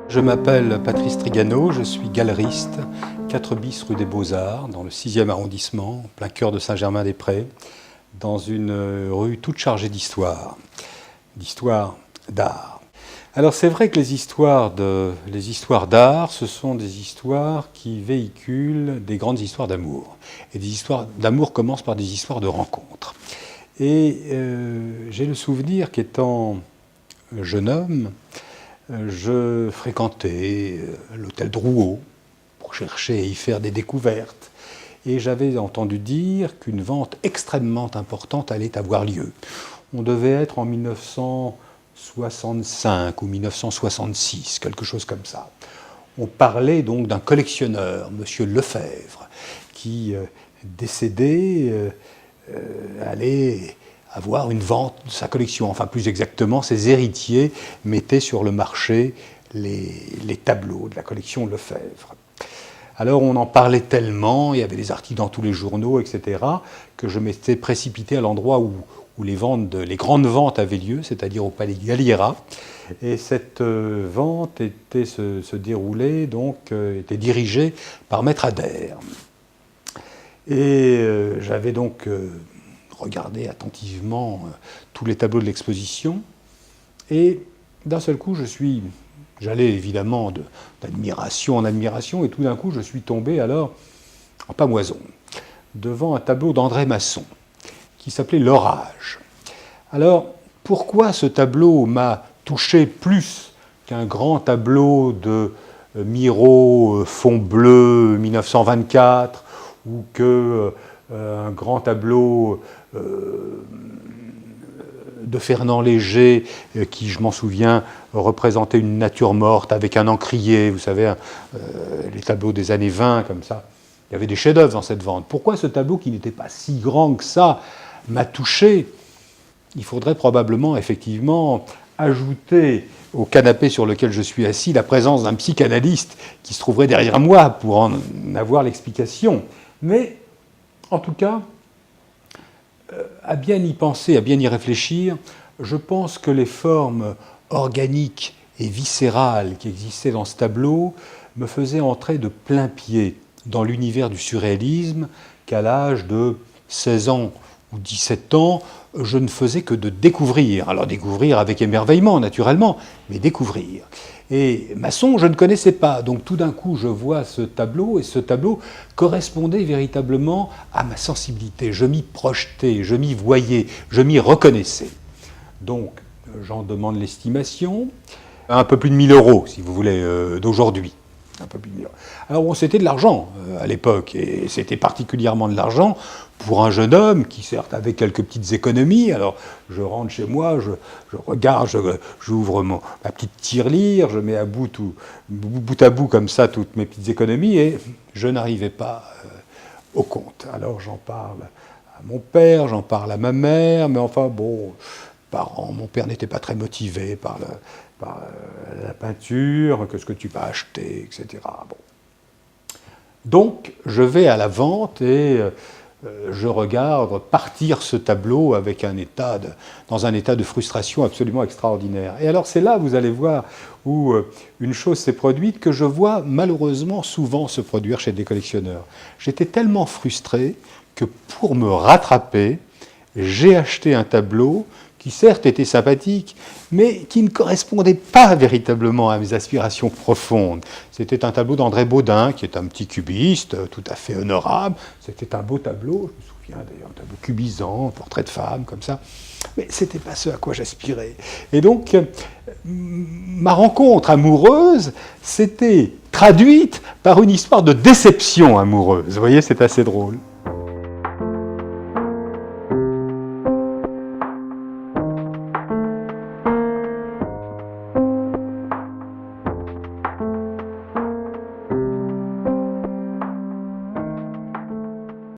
Je m'appelle Patrice Trigano, je suis galeriste, 4 bis rue des Beaux-Arts, dans le 6e arrondissement, en plein cœur de Saint-Germain-des-Prés, dans une rue toute chargée d'histoire d'art. Alors c'est vrai que les histoires d'art, ce sont des histoires qui véhiculent des grandes histoires d'amour. Et des histoires d'amour commencent par des histoires de rencontres. Et j'ai le souvenir qu'étant jeune homme, je fréquentais l'hôtel Drouot pour chercher à y faire des découvertes. Et j'avais entendu dire qu'une vente extrêmement importante allait avoir lieu. On devait être en 1965 ou 1966, quelque chose comme ça. On parlait donc d'un collectionneur, M. Lefebvre, qui, décédé, allait avoir une vente de sa collection. Enfin, plus exactement, ses héritiers mettaient sur le marché les tableaux de la collection Lefebvre. Alors on en parlait tellement, il y avait des articles dans tous les journaux, etc., que je m'étais précipité à l'endroit où les grandes ventes avaient lieu, c'est-à-dire au Palais Galliera. Et cette vente se déroulait, donc, était dirigée par Maître Adair. Et j'avais donc regardé attentivement tous les tableaux de l'exposition. Et d'un seul coup, j'allais évidemment d'admiration en admiration, et tout d'un coup, je suis tombé alors en pamoison devant un tableau d'André Masson qui s'appelait L'Orage. Alors, pourquoi ce tableau m'a touché plus qu'un grand tableau de Miro, fond bleu, 1924, ou qu'un grand tableau de Fernand Léger, qui, je m'en souviens, représentait une nature morte avec un encrier, vous savez, les tableaux des années 20, comme ça. Il y avait des chefs-d'œuvre dans cette vente. Pourquoi ce tableau, qui n'était pas si grand que ça, m'a touché? Il faudrait probablement, effectivement, ajouter au canapé sur lequel je suis assis la présence d'un psychanalyste qui se trouverait derrière moi pour en avoir l'explication. Mais, en tout cas, à bien y penser, à bien y réfléchir, je pense que les formes organiques et viscérales qui existaient dans ce tableau me faisaient entrer de plein pied dans l'univers du surréalisme qu'à l'âge de 16 ans ou 17 ans, je ne faisais que de découvrir. Alors découvrir avec émerveillement, naturellement, mais découvrir. Et Masson, je ne connaissais pas. Donc tout d'un coup, je vois ce tableau, et ce tableau correspondait véritablement à ma sensibilité. Je m'y projetais, je m'y voyais, je m'y reconnaissais. Donc j'en demande l'estimation. Un peu plus de 1000 euros, si vous voulez, d'aujourd'hui. Un peu plus de 1000 euros. Alors bon, c'était de l'argent à l'époque, et c'était particulièrement de l'argent pour un jeune homme qui, certes, avait quelques petites économies. Alors je rentre chez moi, je regarde, j'ouvre ma petite tirelire, je mets bout à bout comme ça toutes mes petites économies, et je n'arrivais pas au compte. Alors j'en parle à mon père, j'en parle à ma mère, mais enfin bon, parents, mon père n'était pas très motivé par la peinture, qu'est-ce que tu vas acheter, etc. Bon. Donc, je vais à la vente et je regarde partir ce tableau dans un état de frustration absolument extraordinaire. Et alors, c'est là, vous allez voir, où une chose s'est produite que je vois malheureusement souvent se produire chez des collectionneurs. J'étais tellement frustré que pour me rattraper, j'ai acheté un tableau qui certes était sympathique, mais qui ne correspondait pas véritablement à mes aspirations profondes. C'était un tableau d'André Baudin, qui est un petit cubiste, tout à fait honorable. C'était un beau tableau, je me souviens d'ailleurs, un tableau cubisant, portrait de femme, comme ça. Mais ce n'était pas ce à quoi j'aspirais. Et donc, ma rencontre amoureuse s'était traduite par une histoire de déception amoureuse. Vous voyez, c'est assez drôle.